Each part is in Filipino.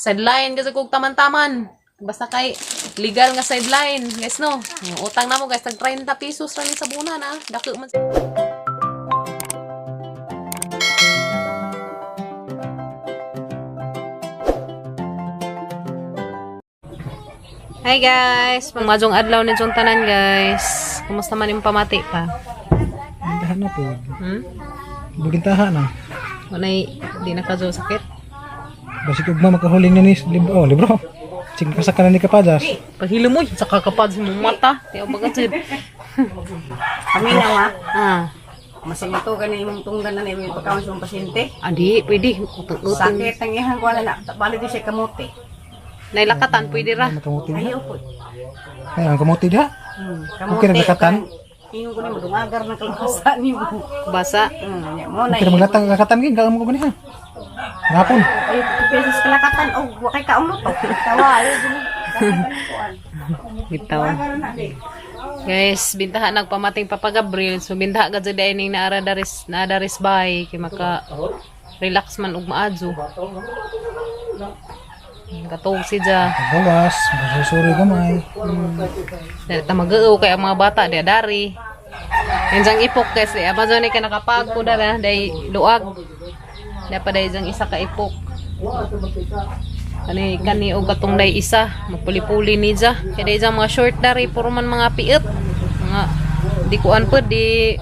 Sideline kasi kung taman-taman. Basta kay legal nga sideline. Guys, no? Utang na mo, guys. Tag 30 pesos lang sa bunan, ha? Dako man. Hi guys! Pangmadjong adlaw ni Jong tanan, guys. Kumusta man yung pamati pa? Bintahan na po. Bugintahan na. Wanay, di na ka jo sakit. Basi kung makahuli na ni libro. Oh, libro. Sige pa sa kanan ni Kapadas. Paghilo mo, sa kakapad sa mong mata. Tiyaw bagat sir. Kami na ma. Ah. Masing ito ganun yung tunggan na yung pagkawan sa pasyente. Adi, pwede. Utang-utang. Sakit ang ihan ko na. Bali di siya kamote. Nailakatan, pwede ra. Makamuti na. Ayaw po. Ay, ang kamuti diha. Okay na nakatan. Ingon ko na madungagar na kalabasa niyo. Basa. Mo na. Okay na maglatang kakatan gid gaam ko gani ha. Hapon. Ay, pesos kalakatan. Oh, wakay kaon mo to. Tawa. Bitaw. Guys, bintaha nagpamating Papa Gabriel. So bintaha gad sa dining na daris bay kay maka relax man ug maadyo. Katog si Ja. Gawas, masusuri gamay. Dali ta mag-uo kay ang mga bata dia dari. Enjang ipok guys, Amazon ni ka nakapagko dala day luag. Dapat day jang isa ka ipok. Kani og katong day isa, magpuli-puli ni Ja. Kay day jang mga short dari puro man mga piit. Mga di kuan pud di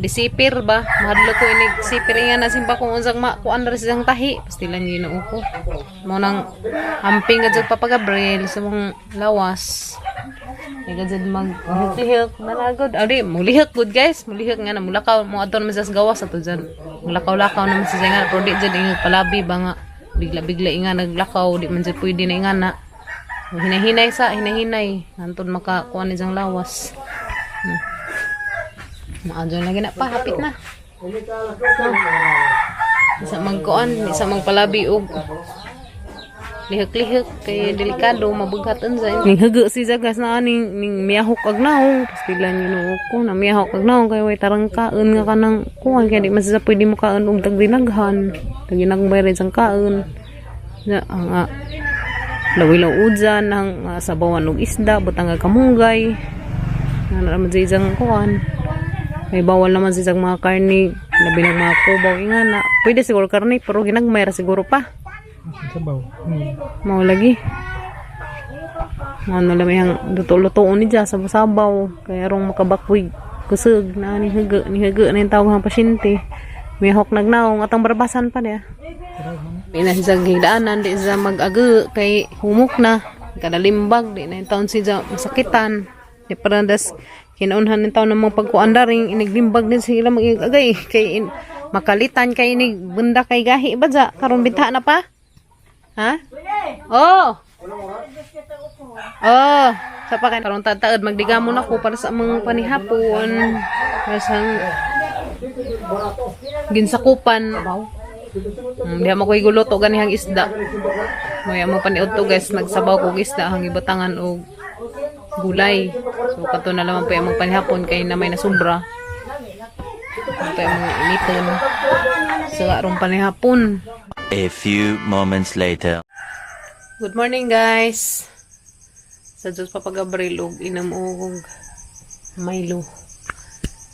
sipir ba. Mahadlo ko inig sipir nga na simpa kung unsang kuan dari silang tahi. Pasti lang Ginoo ko. Mo nang amping gad Papa Gabriel sa mong lawas. Gad mag-hihik managod. Adi, mulihik good guys. Mulihik nga na mulakaw mo adton man sa gawas ato dyan. Mulakaw-lakaw naman sa nga pero di dyan ingag palabi ba nga bigla-bigla inga naglakaw di man dyan pwede na inga na. Hinahinay. Antod makakuha ni dyan lawas. Maadyo lagi na pa, hapit na. Isa magkuan, isa magpalabi og lihik-lihik kay delikado mabughaton sa ning haga si Zagas na ning miyahok ag naong pastilan Ginoo ko na miyahok ag naong kay way tarangkaon nga kanang kuan kay di man sa pwede mo kaon og tagdinaghan taginagmay rin sang kaon na ang lawilaw udyan ang sabawan og isda butang kamunggay na naman sa isang kuan. May bawal naman sa mga karni, labi ng mga kubaw, ingana. Pwede siguro karni, pero ginagmayra siguro pa. Sabaw. Mau lagi. Ano lang yung luto-lutoon ni Diyas, sabaw. Kaya rong makabakwig, kusog, na ni haga na yung tawag ng pasyente. May hok nagnaong, atang barabasan pa niya. Pinasang hidaanan, di sa mag-aga, kay humok na. Kadalimbag, di na yung taon siya masakitan. Di parang das, kinaunhan ng taon ng mga pagkuandaring iniglimbag din sila mag-agay kay makalitan kay inig bunda kay gahi ba dya karon binta na pa ha oh sa pa kay karon tataad magdigamon ako para sa mga panihapon para sa ginsakupan diha mo koy guluto ganihang isda moya mo paniud to guys nagsabaw ko isda hang ibatangan og gulay. So, kato na naman po yung magpanihapon kay na may nasubra. Ito yung mga initon. So, arong panihapon. A few moments later. Good morning, guys. Sa Diyos Papa Gabriel, inamuog Milo.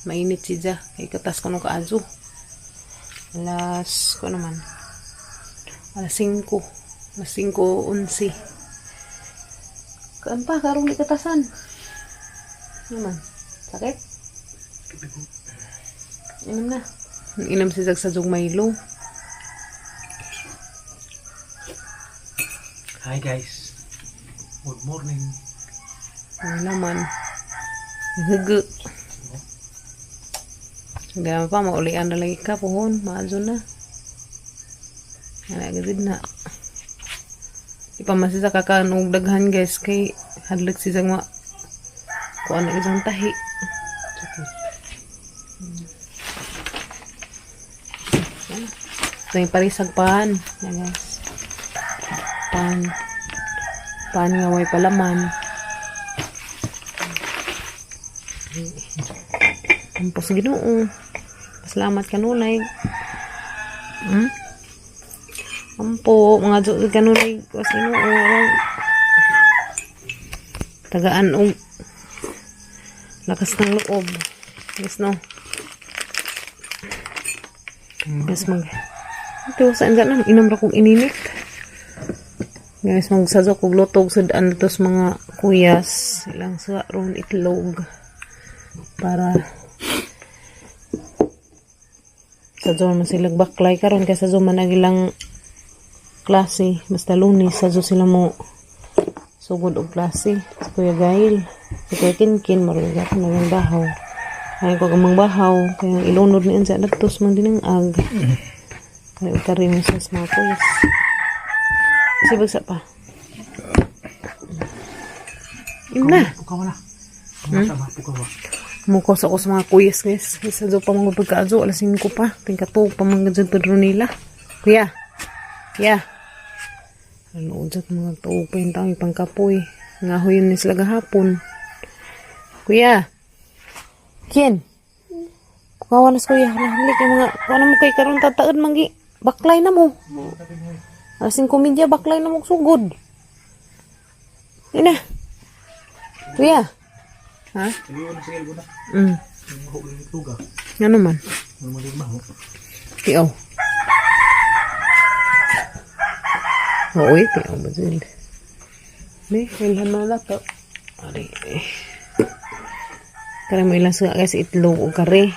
Mainit siya. Kay katas ko nung kaadyo. Alas 5:11. Kaan pa, karong di katasan. Naman, sakit? Inom na. Inom si Zag sa Jong Milo. Hi guys. Good morning. Ano naman. Higa. Hindi pa, maulian na lagi ka pohon. Maadyo na. Nalagazid na. Di pa masisa kakanog daghan guys kay hadlag si Zang kuan na isang tahi. Ito yung parisag pan. Yan guys. Pan nga way palaman. Ampos Ginoo. Pasalamat kanunay. Ampos. po, mga dyo, ganun ay, kasi no, tagaan o lakas ng loob. Yes, no? Yes, ito, saan dyan na? Inom ra kong ininit. Guys, magsadyo kong lutog sa daan ito sa mga kuyas. Ilang sa ron itlog. Para sadyo naman silang baklay karon kaya sadyo man ilang klase. Basta Lunes, sadyo sila mo sugod og klase. Si Kuya Gail, si Kuya Kinkin, marugat na yung bahaw. Ay ko gamang bahaw, kaya ilunod niyan sa datos mang dinangag. Kaya utari mo sa mga kuyas. Kasi bagsa pa. Yun na. Pukaw na. Pukaw ba? Mukos ako sa mga kuyas, guys. Isa daw pa mga pagkaadyo. Alas 5 pa. Tingkatog pa mga dyan Pedro nila. Kuya. Kuya. Ano dyan mga tuog pa yung taong pangkapoy. Ngahoy yun na sila gahapon. Kuya. Ken. Kawan na sa kuya. Halik yung mga, kung ano mo kay karon tataad mangi. Baklay na mo. Alasing komedya, baklay na mo sugod. Ina. Kuya. Ha? Ano man? Tiyaw. Oo, tiyaw ba dyan? May, ilhan mo na to. Ari, kaya mo ilang suga kasi itlog o kare.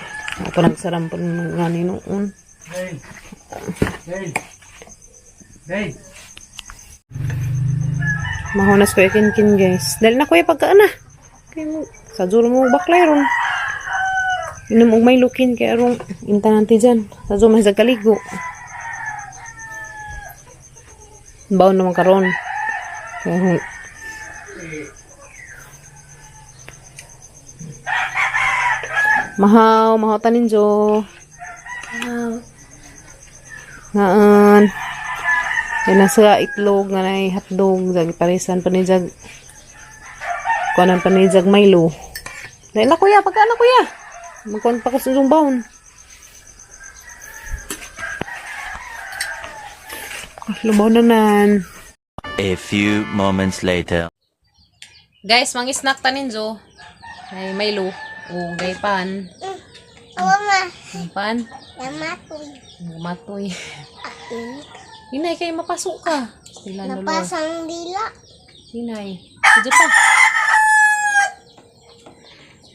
Ako nagsarampan ng gani noon. Hey. Mahunas ko ikin guys. Dahil na kuya pagkaan na. Kaya mo, sa dulo mo baklay ron. Inom og may lukin kaya ron. Inta nanti dyan. Sa dulo may kaligo. Baon naman karon. Kaya ron. Mahaw tanin jo. Ngaan. Kaya nasa itlog nga na hotdog. Jagi parisan panijag. Kuanan panijag Milo. Dahil na kuya, pagka na kuya. Magkuhan pa kasi yung baon. Lubaw na nan. A few moments later. Guys, mang snack tanin jo. Ay Milo. O gaypan. Mama, Pan. namatoy. Matoy. Hinay kayo mapasok ka. Sila Napasang dila. Hinay. Sige pa.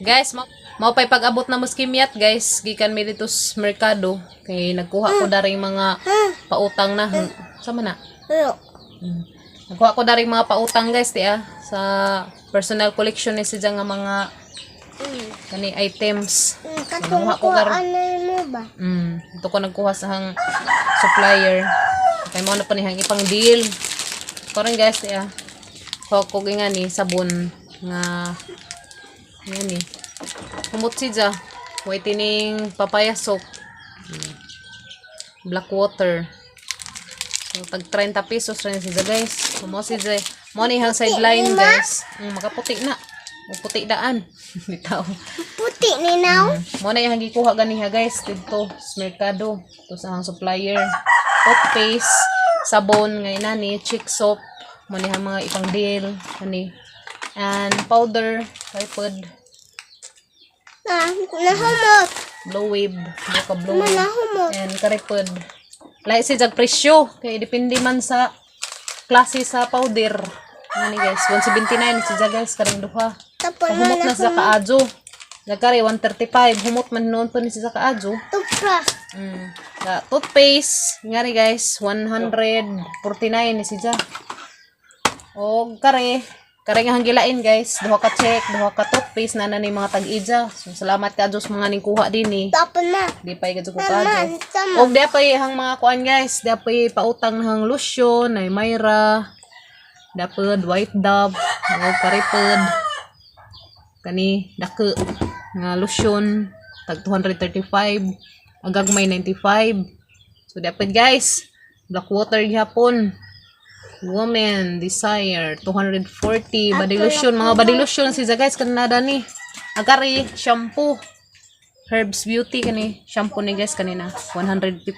Guys, mau pa'y pag-abot na muskimyat, guys. Gikan mi dito sa merkado. Kay nagkuha ko daring mga pautang na. Sama na. Nagkuha ko daring mga pautang, guys, tiya. Sa personal collection ni siya nga mga kani items. Katong ko ano mo ba? Ito ko nagkuha sa hang supplier. Kay mo na pa nihang ipang deal. Karon guys, tiya. Ko nga ni sabon nga yan eh. Humot siya. Whitening papaya soap. Black water. So, tag 30 pesos rin siya guys. Humot siya. Mo ni hang sideline guys. Makaputi na. Puti daan. Bitaw. Puti ni now. Mo na yung gikuha ganiha guys. Dito sa merkado. Ito sa hang supplier. Toothpaste. Sabon. Ngayon na ni. Chick soap. Mo ni hang mga ipang deal. Kani. And powder. Tripod. Nahumot. Blow wave. Buka blow wave. Nahumot. And karipod. Lahat si jag presyo. Kaya depende man sa klase sa powder. Ano guys. 179 si jag guys. Karing duha. Tapos Humot na sa kaadyo. Nagkari 135. Humot man noon pa ni sa kaadyo. tupras. Toothpaste. Nga guys. 149 ni si jag. O kare. Kare nga hanggilain guys. Duha ka check. Duha ka toothpaste na ni mga tag-ija. So, salamat ka Diyos mga ningkuha din eh. Tapos na. Di pa ikadyo ko kadyo. O di pa hang mga kuan guys. Di pa pautang hang lotion. Ay Myra. Dapod white dove. O karipod. Kani dake. Nga lotion. Tag 235. Agagmay 95. So dapod guys. Black water gihapon. Woman Desire 240 body lotion, mga body lotion si guys kanada ni agari shampoo Herbs Beauty kani shampoo ni guys kanina 150.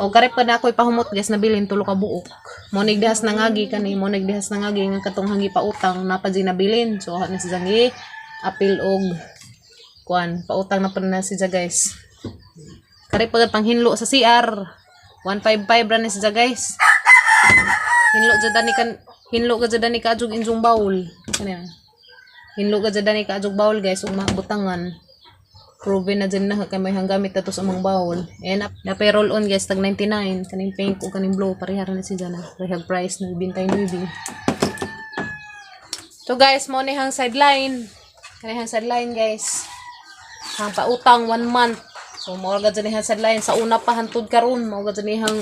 O kare pa na ako ipahumot guys nabilin tulo ka buok. Mo nigdihas nangagi kani mo nigdihas nangagi nga katong hangi pa utang na pa nabilin. So na si Zangi apil og kuan pautang na pa na siya guys. Kare pa panghinlo sa CR 155 ra ni siya guys. Hinlo ka jud ni kaadjog injong bowl kanina. Hinlo ka jud ni kaadjog bowl guys ug mabutangan. Proven na dyan na kay may hanggamit na to sa mga bowl. And na payroll on guys, tag 99. Kaning pink o kaning blue, parehara na siya na. Parehag price, nagbintay newbie. So guys, mo ni hang sideline. Kanihang sideline guys. Hang pautang 1 month. So mo agad dyan hang sideline. Sa una pa hantod karon mo agad dyan hang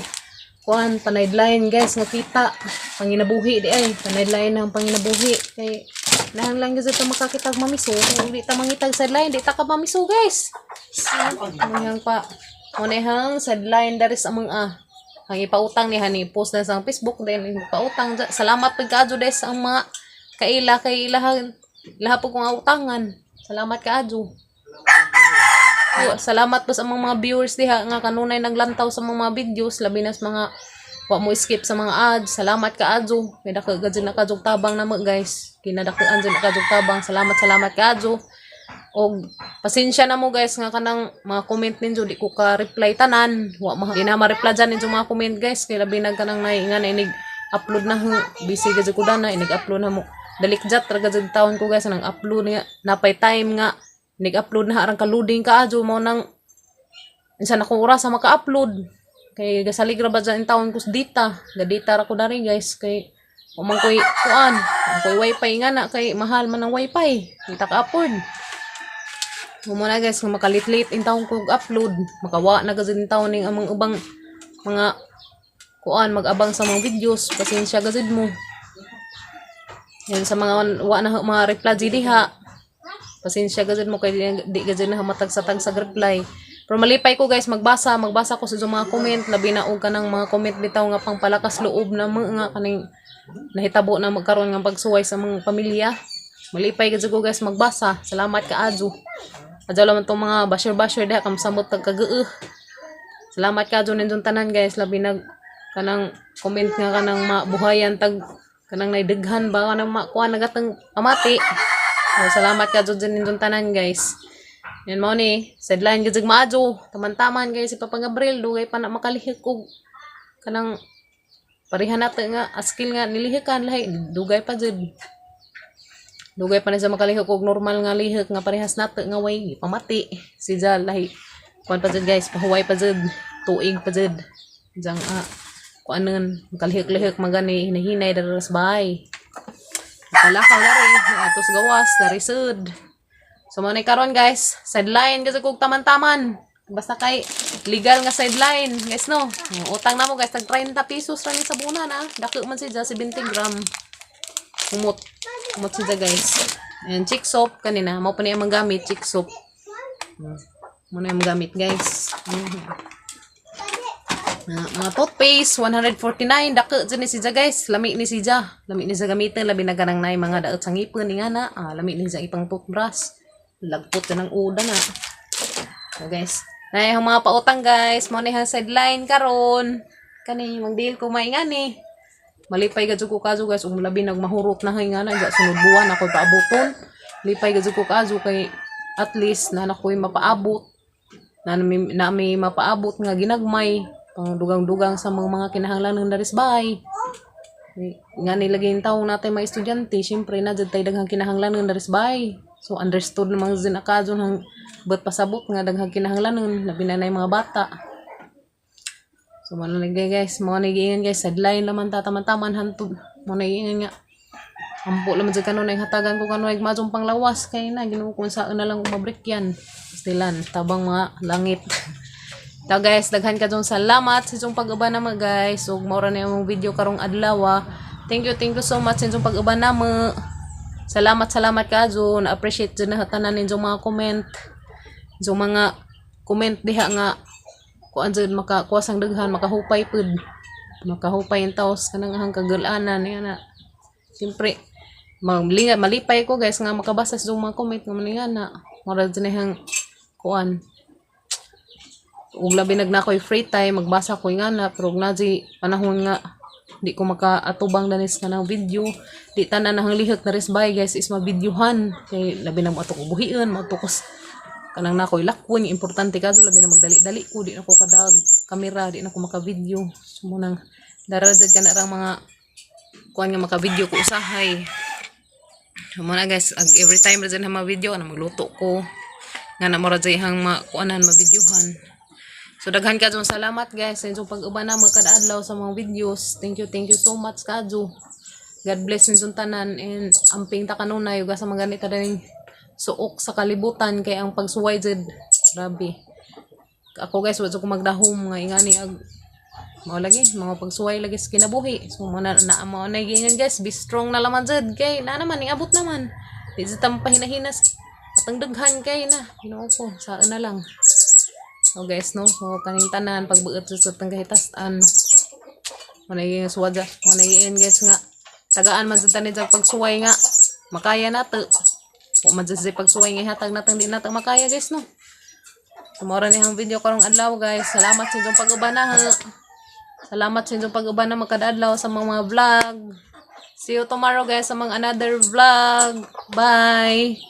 kuhan, panaidline guys, nga kita. Panginabuhi di ay. Panaidline ng panginabuhi. Kay nahang lang gazet ta makakitag mamiso kung di ta mangitag sideline di ta ka mamiso guys. Nahang pa monehang sideline dari sa mga ang ipautang ni hani post na sa Facebook din ipautang salamat pag kaadyo des ang mga kaila kay laha po kong utangan. Salamat kaadyo. Salamat po sa mga viewers diha nga kanunay naglantaw sa mga videos labi na sa mga wa mo skip sa mga ads. Salamat kaadyo. May dako gadyo na kadjog tabang na mo guys. Kinadakuan dyan na kadjog tabang. Salamat kaadyo. Og pasensya na mo guys nga kanang mga comment ninyo di ko ka reply tanan. Wa di na ma-reply dyan ninyo mga comment guys. Kaya labi na kanang nga na inig upload na busy gadyo ko na inig upload na mo. Dalikjat ra gadyo taon ko guys nang upload niya. Napay time nga inig upload na arang ka-loading kaadyo mo nang insan akong oras sa maka-upload. Kay gasalig ra ba dyan taon ko sa data. Ga-data ra ko na rin guys. Kay umang ko'y kuan. Umang ko'y wifi nga na. Kay mahal man ang wifi. Kita ka-upload. Muna guys. Kung makalit-lit in taon ko upload. Makawa na gazin taon ng amang ubang mga kuan. Mag-abang sa mga videos. Pasensya gazid mo. Yan sa mga wa na mga reply diha. Pasensya gazid mo. Kay di gazid na matag sa reply. Pero malipay ko guys, magbasa ko sa mga comment, labi na og kanang mga comment bitaw nga pangpalakas loob na mga kaning nahitabo na magkaroon nga pagsuway sa mga pamilya. Malipay gid ko guys magbasa. Salamat kaadyo. Adyo laman tong mga basher diha kam samot tag kageu. Salamat kaadyo nindong tanan guys, labi na kanang comment nga kanang mabuhayan tag kanang naideghan ba kanang makuha nagatang amati. Salamat kaadyo nindong tanan guys. Yan mo ni, sideline gajig maadyo. Taman-taman guys, si Papa Gabriel, dugay pa na makalihik og kanang parihan natin nga, skill nga nilihikan lahi, dugay pa jud. Dugay pa na sa makalihik og normal nga lihik nga parehas natin nga way pamati. Si Jal lahi, kuan pa jud guys, pahuway pa jud, tuig pa jud. Jang kuanon, makalihik-lihik magani, hinahinay daras bahay. Kalakaw na rin, atos gawas, dari sud. So mo ni karon guys, sideline kasi kog taman-taman. Basta kay legal nga sideline, guys no. Utang na mo guys, tag 30 pesos ra ni sa bunan ah. Dako man siya 70 gram. Humot siya guys. And chick soap kanina, mo pa niya magamit chick soap. Mo na yung magamit guys. Mga toothpaste 149 dako dyan ni siya guys. Lami ni siya gamitin, labi na ganang nay mga daot sa ngipon ni nga na. Lami ni siya ipang toothbrush. Lagpot na ng uda na. So guys, na yung mga pautang guys, mo ni hang sideline karon. Kani magdeal ko may ngani. Malipay gadyo ko kazo guys, labi nag mahurot na hay nga na, sunod buwan ako paabuton. Lipay gadyo ko kazo kay at least na nakoy mapaabot. Na may mapaabot nga ginagmay pang dugang-dugang sa mga kinahanglan ng darisbay. Nga nilagay taong natin mga estudyante, syempre na dyan tayo daghang kinahanglan ng darisbay. So understood namang din akadyo ng ba't pasabot nga daghang kinahanglan labi na yung mga bata. So mga nagay guys, mga nagiingan guys, sideline naman tataman-taman hantod. Mga nagiingan nga. Ampo naman dyan kanon ay hatagan ko kanon ay majong panglawas kay na ginuo kung saan na lang umabrik yan. Stilan, tabang mga langit. So guys, daghan ka dyan salamat sa inyong pag-uban naman guys. So maura na yung video karong adlaw. Thank you so much sa inyong pag-uban naman. Salamat ka jo, na-appreciate dyan na tanan ninyong mga comment. Yung mga comment diha nga kuan dyan makakuwasang daghan, makahupay pud. Makahupay yung taos kanang hang kagalanan. Yan na. Siyempre, malipay ko guys nga makabasa sa mga comment nga maningan na. Mara dyan hang kuan. Ug labi nagnakoy free time magbasa ko nga na pero na di panahon nga di ko makaatubang danis nga ng video. Di tanan na hanglihok na resbay guys is mabidyohan kay labi na mo ato ko buhion mo ato kanang nakoy lakwon importante kadto labi na magdali-dali ko di na ko kadag kamera di na ko maka-video so munang darajad kana rang mga kuan nga maka-video ko usahay mo na guys every time ra dyan ha ma-video na magluto ko nga na mo ra hang kuanan ma-videohan. So daghan kadto salamat guys sa inyong pag-uban na mga kada-adlaw sa mga videos. Thank you so much kadto. God bless ninyong tanan and amping ta kanunay ug sa mga ganita daning suok sa kalibutan kay ang pagsuway jud grabe. Ako guys wa ko magdahom nga ingani ag mao lagi mga pagsuway lagi sa kinabuhi. So mo na mo na gingan guys, be strong na laman jud kay na naman iabot naman. Di jud ta pahinahinas atang daghan kay na. Ginoo ko saan na lang. So guys no, so kaning tanan pagbuot sa tang kahitas-an. Manay suwaja, manay guys nga tagaan man jud tani jag pagsuway nga makaya nato. O man jud pagsuway nga hatag natang di natang makaya guys no. Sumora ni ang video karong adlaw guys. Salamat sa inyong pag-uban na. Salamat sa inyong pag-uban na makadadlaw sa mga vlog. See you tomorrow guys sa mga another vlog. Bye.